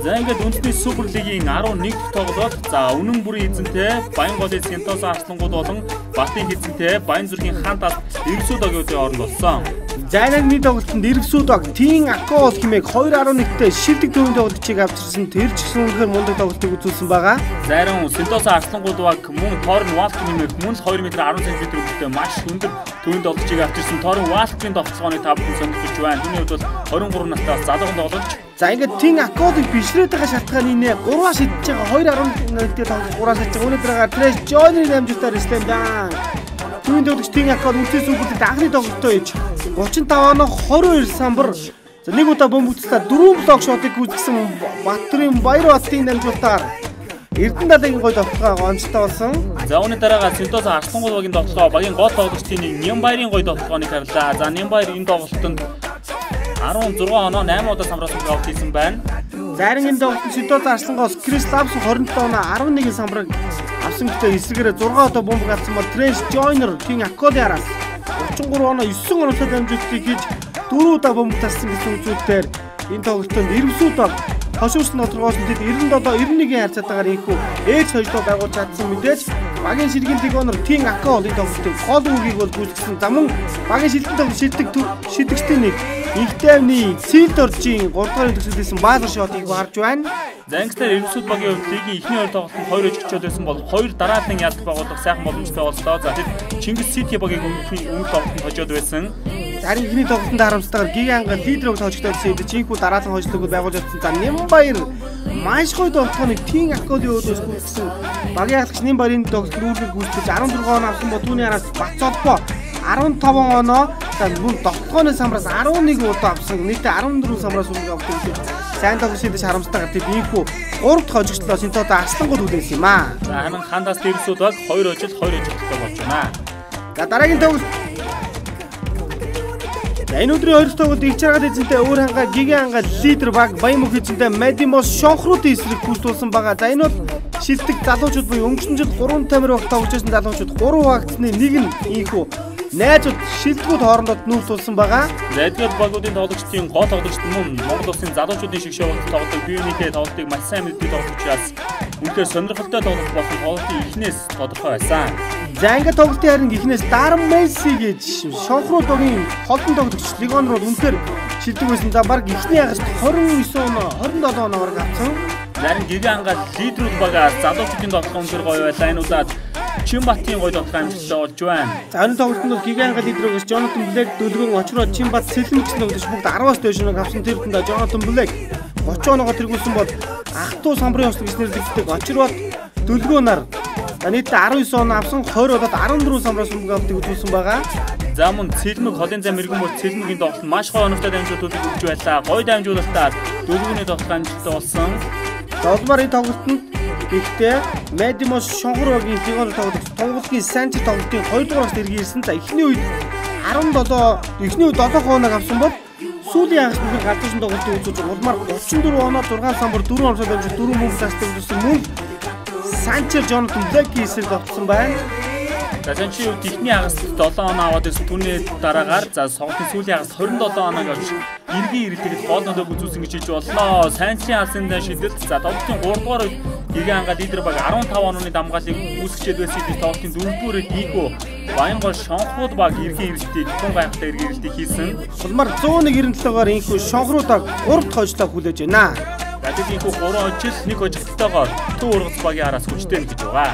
За ингээд үндэсний Супер лигийн 11 дахь тоглолт. За үнэн бүрийн эзэнтэй Баянголын Синтос Арслангууд болон Батын эзэнтэй Баянзүрхийн Хантаас Эргсүү Догоодын оронд болсон. За нэг тоглолтод Эргсүү Дог Тин Акол хэмээх 2.1-тэй шилдэг төвөнд тоглолтыг авчирсан. Тэр ч гэсэн үнэхээр мундаг тоглолтыг үзүүлсэн байгаа. Зарим Синтос Арслангууд баг мөн Торн Валк нэмэх мөн 2 м 10 см өдөртэй маш өндөр төвөнд тоглолтыг авчирсан. Торн Валкын тоглолцооны 5 хүн сонирхож байна. Түүний хувьд бол 23 настай залуухан тоглогч. За ингээд Тин Аколыг бишрээд байгаа шалтгаан энэ 3-аас шидэж байгаа 2.1-тэй тоглолт 3-аас шидэж байгаа. Өнөөдрөөр Трэш Жойнерын амжилтаар Слэм дан. Түүний тоглогч Тин Акол үндэсний Суперлигт анхны тоглолтоо хийж 35 оноо 22 самбар. За нэг удаа бөмбөгцлээ 4 блок шотыг гүйцэтгэсэн Батрын Баярбатын амжилтаар Эрдэнэдагийн гол тоглолтоо гонцтой болсон. За үүний дараагаар Синтос Арслангууд багийн тоглолтоо багийн гол тоглогчдын Нямбайрын гол тоглолтыг харлаа. За Нямбайр энэ тоглолтод 16 оноо 8 удаа самбраас тоглолт хийсэн байна. Зарим энэ тоглолтод Синтос Арслангоос Крис Лавс 27 оноо 11 самбарыг авсан гэтэл эсрэгээрээ 6 удаа бомбог авсан бол Трэш Жойнер Тин Аколын араас 33 оноо 9 оноотой дамжуултыг хийж 4 удаа бомбог тассан гэсэн үзүүлэлтээр энэ тоглолтод Эргсүү Дог хошуурсан тодорхойлсон тэд 97-91-ийн харьцаатаагаар инхүү ээж хожлоо байгуулж чадсан мэдээж багийн шилгийн легионер Тин Акол энэ тоглолтын гол үгийг бол гүйцэтгэсэн. За мөн багийн шилдэг тоглолт шидэгчдийн нэг Игтэвний Цилторжийн 3 дахь төгсөлдсөн баазар шотыг харж байна. За ингэснээр Эргсүүд багийн хувьд лигийн эхний 2 тоглолтод 2 өжигчөд байсан бол 2 дараалан ялт байгуулах сайхан боломжтой боллоо. За тэд Чингис Сити багийн өмнөх тоглолтод хожоод байсан. Харин ихний тоглолтод харамсалтайгаар Гиганга лидерөг тоочтой байсан. Чинхүү дараалан хожлогыг байгуулж чадсан. За Нямбайр маш гоё тоглолтыг Тин Аколын өөдөөс гүйцэтгсэн. Багийн халагч Нямбайрын тоглолтод үүрэг гүйцэтгэж 14 оноо авсан бол түүний араас Бацолбо 15 оноо за мөн тогтгооны самбраас 11 удаа авсан. Нийтдээ 14 самбраас үүрэг авсан. Сайн тоглож шидэж харамсалтайгаар тэд инхүү 3 дахь хожигчлоо Синтос Арслангууд үлдээсэн юм аа. За харин Хандаас Эргсүү Дог 2 ожил 2 ожигтой болж байна. За дараагийн тоглолт энэ өдрийн 2 дахь тоглолт их чаргад эзэнтэй өөр ханга Гиганга лидер баг Баянмөх эзэнтэй Мэдимос Шонхруудын эсрэг гүйцэтгүүлсэн байгаа. За энэ бол шилдэг залуучууд буюу өнгөрсөн жил 3 тамир багт тоглож байсан залуучууд 3 багтны нэг нь инхүү найзууд шилдэгүүд хоорондоо нүүрс тулсан байгаа. Эдгээр багуудын тоглогчдын гол тоглогчд мөн Монгол улсын залуучуудын шиг шоунд тоглодог биеийнхээ тоглолтыг маш сайн мэддэг тоглогчаас үнэхээр сонирхолтой тоглолт болсон тоглолтын эхнээс тодорхой байсан. За ингээд тоглолтын харин эхнээс Дарм Месси гэж Шонхрууд багийн холбон тоглогч легионерууд үнэхээр шилдэг байсан. За баг эхний ягаас 29 оноо 27 оноогоор авсан. Зарим Гиганга лидерүүд багаас залуучуудын тоглолт үнэхээр гоё байлаа. Энэ удаад Чимбатын гол тоглолт амжилттай болж байна. За энэ тоглолтод Гиганга лидерөөс Jonathan Blake дөлгөн очроо Чимбат сэлмэгч тоглож бүгд 10-аас дээш нэг авсан. Тэр хүндээ Jonathan Blake 30 оноогоор тэргүүлсэн бол ах トゥ самбарын ослог гэснээр очроо дөлгөөнаар нийтдээ 19 оноо авсан. 20 удаад 14 самбраас өмнө авдаг үзүүлсэн байгаа. За мөн Цэлмэг холын зам мэрэгэн бол Цэлмэгийн тоглолт маш гоё оногтой дамжуулалтыг өгч байлаа. Гоё дамжуулалтаар дөлгөөний тоглолт амжилттай болсон. Долмаар энэ тоглолтод гэхдээ Мэдимос Шонхрогийн легионер тоглогч Тонголгийн Санчи тоглолтын 2 дугаараас эргээрсэн. За эхний үед 7 хоног авсан бол сүүлийн ангас бүхэн гадуусан тоглолтыг үзүүлж улмаар 34 оноо 6 самбар 4 онцоо дамжуулж 4 мөнгө тасдаг үзүүлсэн мөн Санчи Jonathan Blake эсрэг тогтсон байна. За Санчи үед ихний ангас 7 оноо аваад ирсэн. Түүний дараагаар за сонгоны сүүлийн ангас 27 оноог авч эргийн ирэлтэд гол нөлөөг үзүүлсэн гэж хэлж боллоо. Санчийн алсандаа шидэлт за тоглолтын 3 дугаар үед Гиганга лидер баг 15 онооны дамгаалыг үүсгэж байсан гэж тоглолтын 4-р үед ийгүү Баянгол Шонхрууд баг эргийн ирэлтийг тун гайхалтай эргийн ирэлтийг хийсэн. Улмаар 197-оор инхүү Шонхруудаг 3 дахь хожлоо хүлээж байна. За тэд инхүү 3 хожил 1 хожигтойгоор Төв ургац багийн араас хүчтэй гэж байгаа.